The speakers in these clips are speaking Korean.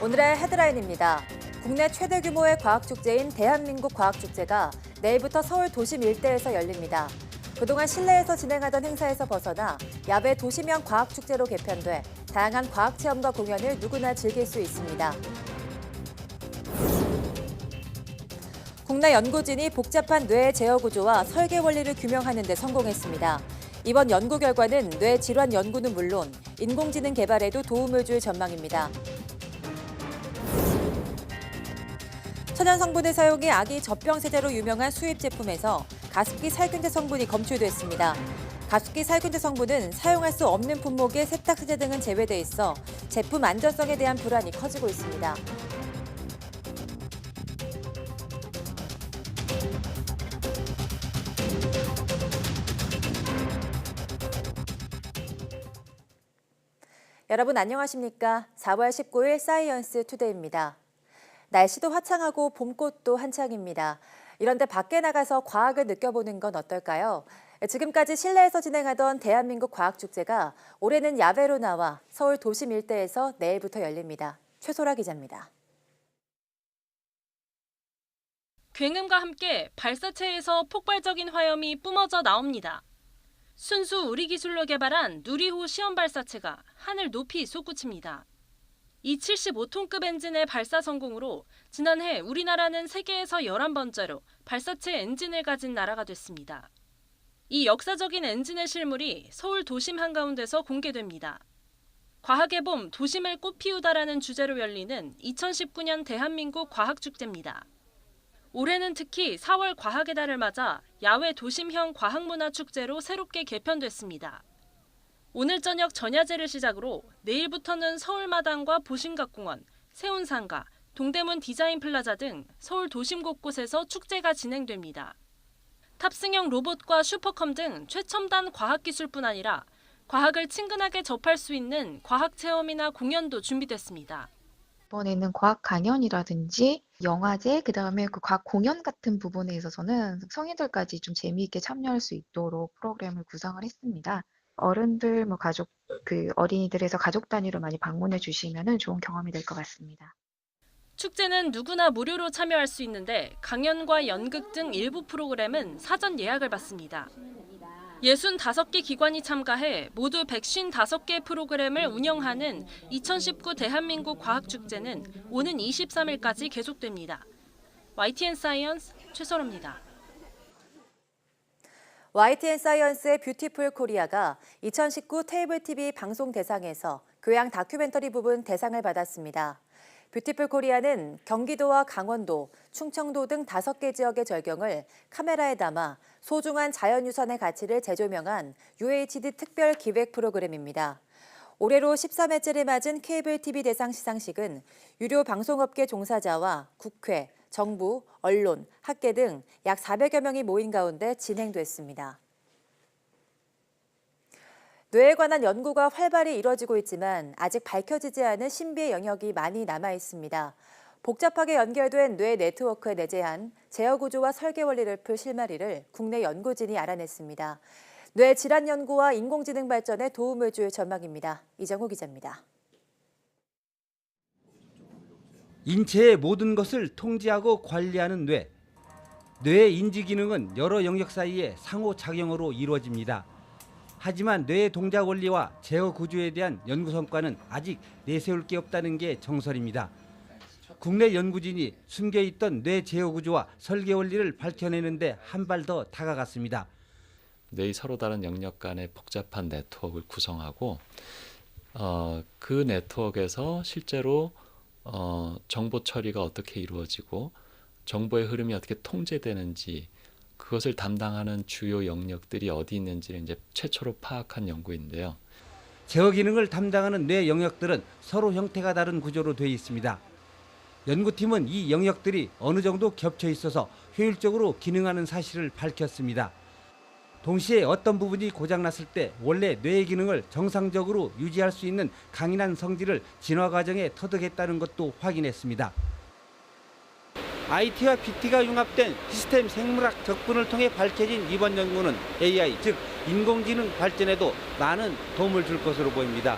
오늘의 헤드라인입니다. 국내 최대 규모의 과학축제인 대한민국 과학축제가 내일부터 서울 도심 일대에서 열립니다. 그동안 실내에서 진행하던 행사에서 벗어나 야외 도시명 과학축제로 개편돼 다양한 과학체험과 공연을 누구나 즐길 수 있습니다. 국내 연구진이 복잡한 뇌의 제어 구조와 설계 원리를 규명하는 데 성공했습니다. 이번 연구 결과는 뇌 질환 연구는 물론 인공지능 개발에도 도움을 줄 전망입니다. 천연 성분을 사용해 아기 젖병 세제로 유명한 수입 제품에서 가습기 살균제 성분이 검출됐습니다. 가습기 살균제 성분은 사용할 수 없는 품목의 세탁 세제 등은 제외돼 있어 제품 안전성에 대한 불안이 커지고 있습니다. 여러분 안녕하십니까? 4월 19일 사이언스 투데이입니다. 날씨도 화창하고 봄꽃도 한창입니다. 이런데 밖에 나가서 과학을 느껴보는 건 어떨까요? 지금까지 실내에서 진행하던 대한민국 과학축제가 올해는 야외로 나와 서울 도심 일대에서 내일부터 열립니다. 최소라 기자입니다. 굉음과 함께 발사체에서 폭발적인 화염이 뿜어져 나옵니다. 순수 우리 기술로 개발한 누리호 시험 발사체가 하늘 높이 솟구칩니다. 이 75톤급 엔진의 발사 성공으로 지난해 우리나라는 세계에서 11번째로 발사체 엔진을 가진 나라가 됐습니다. 이 역사적인 엔진의 실물이 서울 도심 한가운데서 공개됩니다. 과학의 봄 도심을 꽃피우다라는 주제로 열리는 2019년 대한민국 과학축제입니다. 올해는 특히 4월 과학의 달을 맞아 야외 도심형 과학문화축제로 새롭게 개편됐습니다. 오늘 저녁 전야제를 시작으로 내일부터는 서울마당과 보신각공원, 세운상가, 동대문 디자인 플라자 등 서울 도심 곳곳에서 축제가 진행됩니다. 탑승형 로봇과 슈퍼컴 등 최첨단 과학기술뿐 아니라 과학을 친근하게 접할 수 있는 과학체험이나 공연도 준비됐습니다. 이번에는 과학 강연이라든지 영화제, 그다음에 그 과학 공연 같은 부분에 있어서는 성인들까지 좀 재미있게 참여할 수 있도록 프로그램을 구성을 했습니다. 어른들, 가족, 어린이들에서 가족 단위로 많이 방문해 주시면은 좋은 경험이 될 것 같습니다. 축제는 누구나 무료로 참여할 수 있는데 강연과 연극 등 일부 프로그램은 사전 예약을 받습니다. 65개 기관이 참가해 모두 155개 프로그램을 운영하는 2019 대한민국 과학축제는 오는 23일까지 계속됩니다. YTN 사이언스 최설호입니다. YTN 사이언스의 뷰티풀 코리아가 2019 테이블 TV 방송 대상에서 교양 다큐멘터리 부분 대상을 받았습니다. 뷰티풀 코리아는 경기도와 강원도, 충청도 등 5개 지역의 절경을 카메라에 담아 소중한 자연유산의 가치를 재조명한 UHD 특별 기획 프로그램입니다. 올해로 13회째를 맞은 케이블 TV 대상 시상식은 유료 방송업계 종사자와 국회, 정부, 언론, 학계 등 약 400여 명이 모인 가운데 진행됐습니다. 뇌에 관한 연구가 활발히 이뤄지고 있지만 아직 밝혀지지 않은 신비의 영역이 많이 남아 있습니다. 복잡하게 연결된 뇌 네트워크에 내재한 제어 구조와 설계 원리를 풀 실마리를 국내 연구진이 알아냈습니다. 뇌 질환 연구와 인공지능 발전에 도움을 줄 전망입니다. 이정호 기자입니다. 인체의 모든 것을 통제하고 관리하는 뇌. 뇌의 인지 기능은 여러 영역 사이의 상호작용으로 이루어집니다. 하지만 뇌의 동작 원리와 제어 구조에 대한 연구 성과는 아직 내세울 게 없다는 게 정설입니다. 국내 연구진이 숨겨있던 뇌 제어 구조와 설계 원리를 밝혀내는데 한 발 더 다가갔습니다. 뇌의 서로 다른 영역 간의 복잡한 네트워크를 구성하고 그 네트워크에서 실제로 정보 처리가 어떻게 이루어지고 정보의 흐름이 어떻게 통제되는지 그것을 담당하는 주요 영역들이 어디 있는지를 이제 최초로 파악한 연구인데요. 제어 기능을 담당하는 뇌 영역들은 서로 형태가 다른 구조로 되어 있습니다. 연구팀은 이 영역들이 어느 정도 겹쳐 있어서 효율적으로 기능하는 사실을 밝혔습니다. 동시에 어떤 부분이 고장났을 때 원래 뇌의 기능을 정상적으로 유지할 수 있는 강인한 성질을 진화 과정에 터득했다는 것도 확인했습니다. IT와 BT가 융합된 시스템 생물학 적분을 통해 밝혀진 이번 연구는 AI, 즉 인공지능 발전에도 많은 도움을 줄 것으로 보입니다.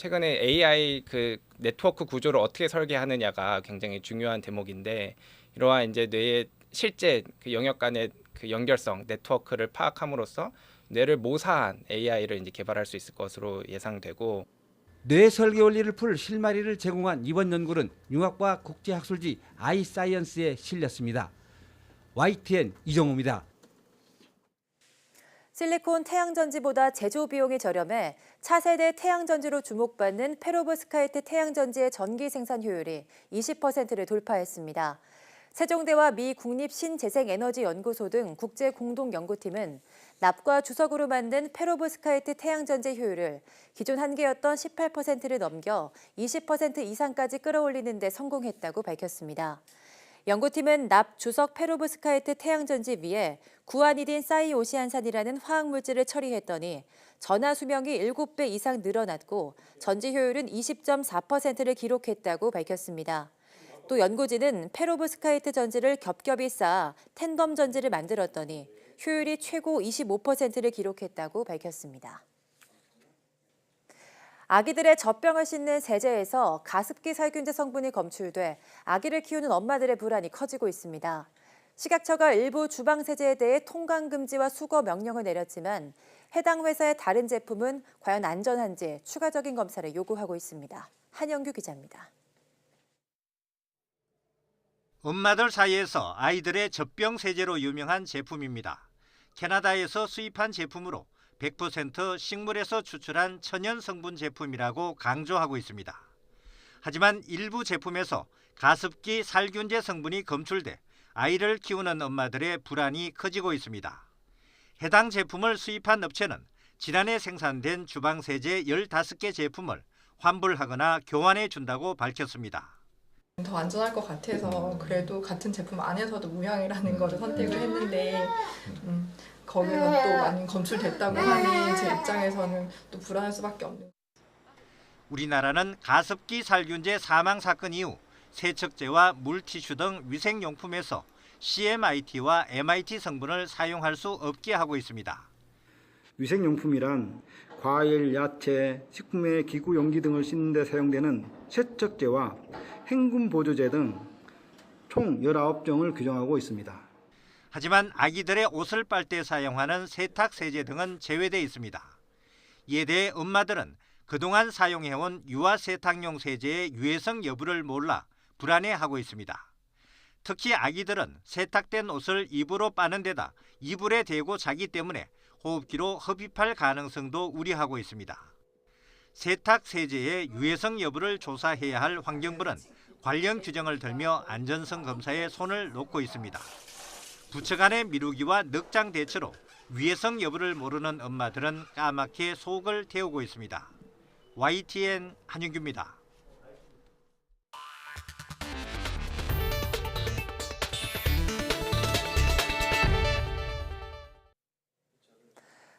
최근에 AI 그 네트워크 구조를 어떻게 설계하느냐가 굉장히 중요한 대목인데 이러한 이제 뇌의 실제 그 영역 간의 그 연결성 네트워크를 파악함으로써 뇌를 모사한 AI를 이제 개발할 수 있을 것으로 예상되고 뇌 설계 원리를 풀 실마리를 제공한 이번 연구는 융합과 국제학술지 아이사이언스에 실렸습니다. YTN 이정우입니다. 실리콘 태양전지보다 제조 비용이 저렴해 차세대 태양전지로 주목받는 페로브스카이트 태양전지의 전기 생산 효율이 20%를 돌파했습니다. 세종대와 미 국립신재생에너지연구소 등 국제 공동연구팀은 납과 주석으로 만든 페로브스카이트 태양전지 효율을 기존 한계였던 18%를 넘겨 20% 이상까지 끌어올리는 데 성공했다고 밝혔습니다. 연구팀은 납 주석 페로브스카이트 태양전지 위에 구아니딘 사이오시안산이라는 화학물질을 처리했더니 전하 수명이 7배 이상 늘어났고 전지 효율은 20.4%를 기록했다고 밝혔습니다. 또 연구진은 페로브스카이트 전지를 겹겹이 쌓아 텐덤 전지를 만들었더니 효율이 최고 25%를 기록했다고 밝혔습니다. 아기들의 젖병을 씻는 세제에서 가습기 살균제 성분이 검출돼 아기를 키우는 엄마들의 불안이 커지고 있습니다. 식약처가 일부 주방 세제에 대해 통관 금지와 수거 명령을 내렸지만 해당 회사의 다른 제품은 과연 안전한지 추가적인 검사를 요구하고 있습니다. 한영규 기자입니다. 엄마들 사이에서 아이들의 젖병 세제로 유명한 제품입니다. 캐나다에서 수입한 제품으로 100% 식물에서 추출한 천연 성분 제품이라고 강조하고 있습니다. 하지만 일부 제품에서 가습기 살균제 성분이 검출돼 아이를 키우는 엄마들의 불안이 커지고 있습니다. 해당 제품을 수입한 업체는 지난해 생산된 주방세제 15개 제품을 환불하거나 교환해 준다고 밝혔습니다. 더 안전할 것 같아서 그래도 같은 제품 안에서도 무향이라는 거를 선택을 했는데 거기서 또 많이 검출됐다고 하니 제 입장에서는 또 불안할 수밖에 없는 거예요. 우리나라는 가습기 살균제 사망 사건 이후 세척제와 물티슈 등 위생용품에서 CMIT와 MIT 성분을 사용할 수 없게 하고 있습니다. 위생용품이란 과일, 야채, 식품의 기구 용기 등을 씻는 데 사용되는 세척제와 행군 보조제 등 총 19종을 규정하고 있습니다. 하지만 아기들의 옷을 빨 때 사용하는 세탁 세제 등은 제외돼 있습니다. 이에 대해 엄마들은 그동안 사용해온 유아 세탁용 세제의 유해성 여부를 몰라 불안해하고 있습니다. 특히 아기들은 세탁된 옷을 입으로 빠는 데다 이불에 대고 자기 때문에 호흡기로 흡입할 가능성도 우려하고 있습니다. 세탁 세제의 유해성 여부를 조사해야 할 환경부는 관련 규정을 들며 안전성 검사에 손을 놓고 있습니다. 부처 간의 미루기와 늑장 대처로 위해성 여부를 모르는 엄마들은 까맣게 속을 태우고 있습니다. YTN 한윤규입니다.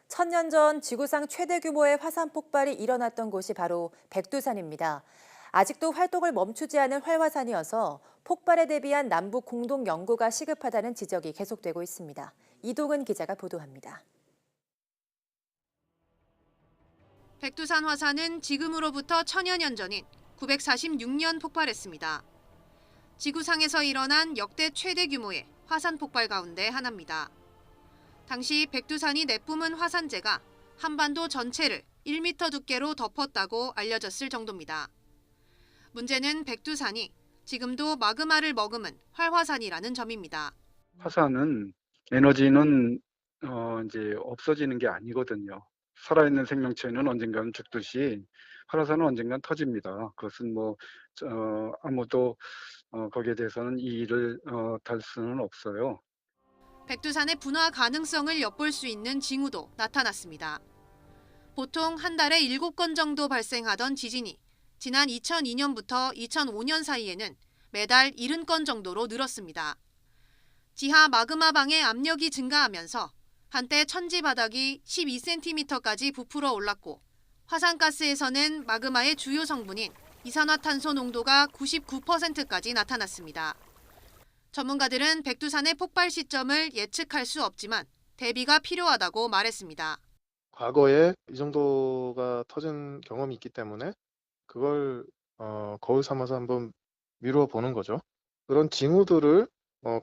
천년 전 지구상 최대 규모의 화산 폭발이 일어났던 곳이 바로 백두산입니다. 아직도 활동을 멈추지 않은 활화산이어서 폭발에 대비한 남북 공동 연구가 시급하다는 지적이 계속되고 있습니다. 이동은 기자가 보도합니다. 백두산 화산은 지금으로부터 천여 년 전인 946년 폭발했습니다. 지구상에서 일어난 역대 최대 규모의 화산 폭발 가운데 하나입니다. 당시 백두산이 내뿜은 화산재가 한반도 전체를 1m 두께로 덮었다고 알려졌을 정도입니다. 문제는 백두산이 지금도 마그마를 머금은 활화산이라는 점입니다. 화산은 에너지는 이제 없어지는 게 아니거든요. 살아있는 생명체는 언젠가는 죽듯이 활화산은 언젠간 터집니다. 그것은 아무도 거기에 대해서는 이의를 달 수는 없어요. 백두산의 분화 가능성을 엿볼 수 있는 징후도 나타났습니다. 보통 한 달에 7건 정도 발생하던 지진이 지난 2002년부터 2005년 사이에는 매달 70건 정도로 늘었습니다. 지하 마그마방의 압력이 증가하면서 한때 천지 바닥이 12cm까지 부풀어 올랐고 화산가스에서는 마그마의 주요 성분인 이산화탄소 농도가 99%까지 나타났습니다. 전문가들은 백두산의 폭발 시점을 예측할 수 없지만 대비가 필요하다고 말했습니다. 과거에 이 정도가 터진 경험이 있기 때문에 그걸 거울 삼아서 한번 미루어 보는 거죠. 그런 징후들을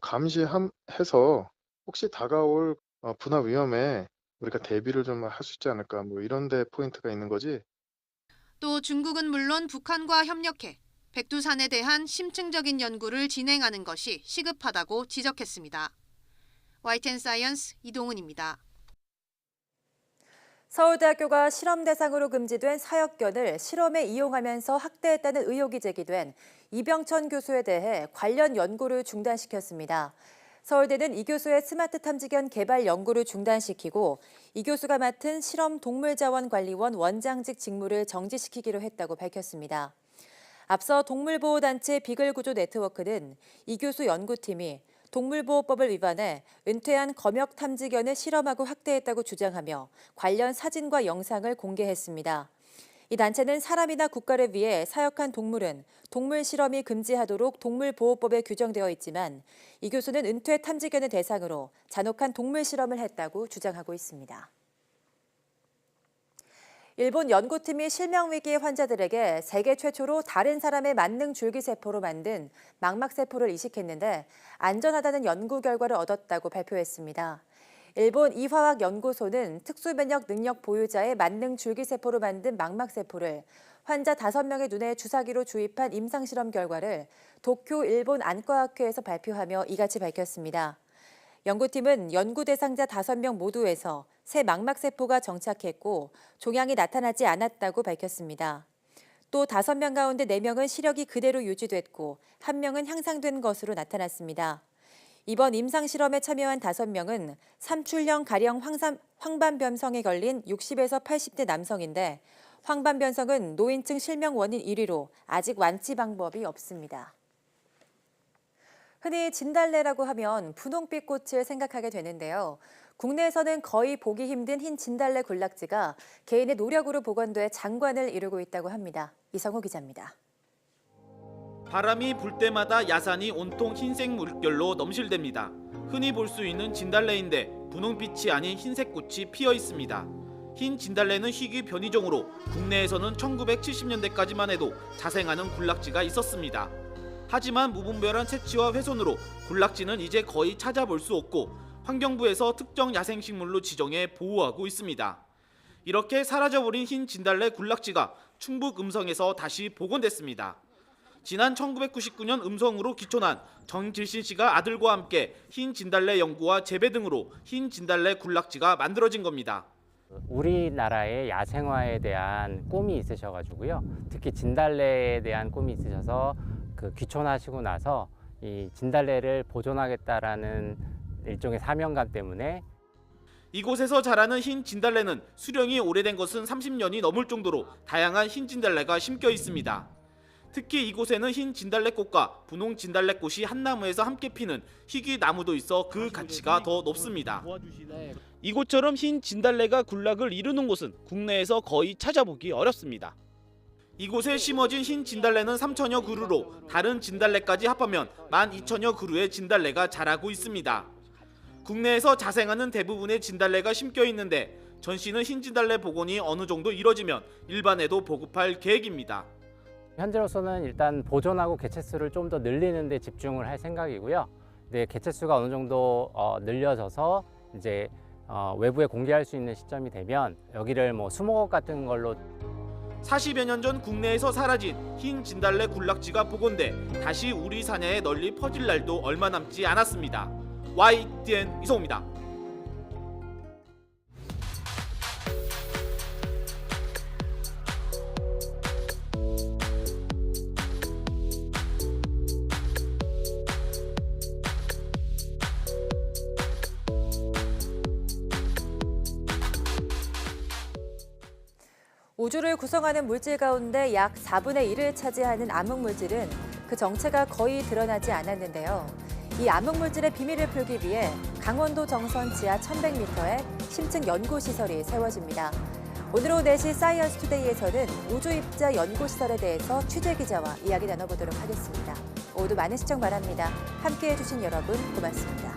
감시해서 혹시 다가올 분화 위험에 우리가 대비를 좀 할 수 있지 않을까, 뭐 이런 데 포인트가 있는 거지. 또 중국은 물론 북한과 협력해 백두산에 대한 심층적인 연구를 진행하는 것이 시급하다고 지적했습니다. YTN 사이언스 이동은입니다. 서울대학교가 실험 대상으로 금지된 사역견을 실험에 이용하면서 학대했다는 의혹이 제기된 이병천 교수에 대해 관련 연구를 중단시켰습니다. 서울대는 이 교수의 스마트 탐지견 개발 연구를 중단시키고 이 교수가 맡은 실험 동물자원관리원 원장직 직무를 정지시키기로 했다고 밝혔습니다. 앞서 동물보호단체 비글구조 네트워크는 이 교수 연구팀이 동물보호법을 위반해 은퇴한 검역 탐지견을 실험하고 학대했다고 주장하며 관련 사진과 영상을 공개했습니다. 이 단체는 사람이나 국가를 위해 사역한 동물은 동물 실험이 금지하도록 동물보호법에 규정되어 있지만 이 교수는 은퇴 탐지견을 대상으로 잔혹한 동물 실험을 했다고 주장하고 있습니다. 일본 연구팀이 실명위기 환자들에게 세계 최초로 다른 사람의 만능 줄기세포로 만든 망막세포를 이식했는데 안전하다는 연구 결과를 얻었다고 발표했습니다. 일본 이화학연구소는 특수면역 능력 보유자의 만능 줄기세포로 만든 망막세포를 환자 5명의 눈에 주사기로 주입한 임상실험 결과를 도쿄 일본 안과학회에서 발표하며 이같이 밝혔습니다. 연구팀은 연구 대상자 5명 모두에서 새 망막세포가 정착했고 종양이 나타나지 않았다고 밝혔습니다. 또 5명 가운데 4명은 시력이 그대로 유지됐고 1명은 향상된 것으로 나타났습니다. 이번 임상실험에 참여한 5명은 삼출형 가령 황반변성에 걸린 60에서 80대 남성인데 황반변성은 노인층 실명 원인 1위로 아직 완치 방법이 없습니다. 흔히 진달래라고 하면 분홍빛 꽃을 생각하게 되는데요. 국내에서는 거의 보기 힘든 흰 진달래 군락지가 개인의 노력으로 복원돼 장관을 이루고 있다고 합니다. 이성호 기자입니다. 바람이 불 때마다 야산이 온통 흰색 물결로 넘실댑니다. 흔히 볼 수 있는 진달래인데 분홍빛이 아닌 흰색 꽃이 피어 있습니다. 흰 진달래는 희귀 변이종으로 국내에서는 1970년대까지만 해도 자생하는 군락지가 있었습니다. 하지만 무분별한 채취와 훼손으로 군락지는 이제 거의 찾아볼 수 없고 환경부에서 특정 야생식물로 지정해 보호하고 있습니다. 이렇게 사라져버린 흰 진달래 군락지가 충북 음성에서 다시 복원됐습니다. 지난 1999년 음성으로 기촌한 정질신 씨가 아들과 함께 흰 진달래 연구와 재배 등으로 흰 진달래 군락지가 만들어진 겁니다. 우리나라의 야생화에 대한 꿈이 있으셔가지고요. 특히 진달래에 대한 꿈이 있으셔서 귀촌하시고 나서 이 진달래를 보존하겠다라는 일종의 사명감 때문에 이곳에서 자라는 흰 진달래는 수령이 오래된 것은 30년이 넘을 정도로 다양한 흰 진달래가 심겨 있습니다. 특히 이곳에는 흰 진달래꽃과 분홍 진달래꽃이 한 나무에서 함께 피는 희귀 나무도 있어 그 가치가 더 높습니다. 이곳처럼 흰 진달래가 군락을 이루는 곳은 국내에서 거의 찾아보기 어렵습니다. 이곳에 심어진 흰 진달래는 3천여 그루로 다른 진달래까지 합하면 12,000여 그루의 진달래가 자라고 있습니다. 국내에서 자생하는 대부분의 진달래가 심겨 있는데 전 씨는 흰 진달래 복원이 어느 정도 이뤄지면 일반에도 보급할 계획입니다. 현재로서는 일단 보존하고 개체수를 좀 더 늘리는 데 집중을 할 생각이고요. 네, 개체수가 어느 정도 늘려져서 이제 외부에 공개할 수 있는 시점이 되면 여기를 뭐 수목업 같은 걸로 40여 년 전 국내에서 사라진 흰 진달래 군락지가 복원돼 다시 우리 산야에 널리 퍼질 날도 얼마 남지 않았습니다. YTN 이성호입니다. 우주를 구성하는 물질 가운데 약 4분의 1을 차지하는 암흑물질은 그 정체가 거의 드러나지 않았는데요. 이 암흑물질의 비밀을 풀기 위해 강원도 정선 지하 1100m에 심층 연구시설이 세워집니다. 오늘 오후 4시 사이언스 투데이에서는 우주 입자 연구시설에 대해서 취재기자와 이야기 나눠보도록 하겠습니다. 모두 많은 시청 바랍니다. 함께해 주신 여러분 고맙습니다.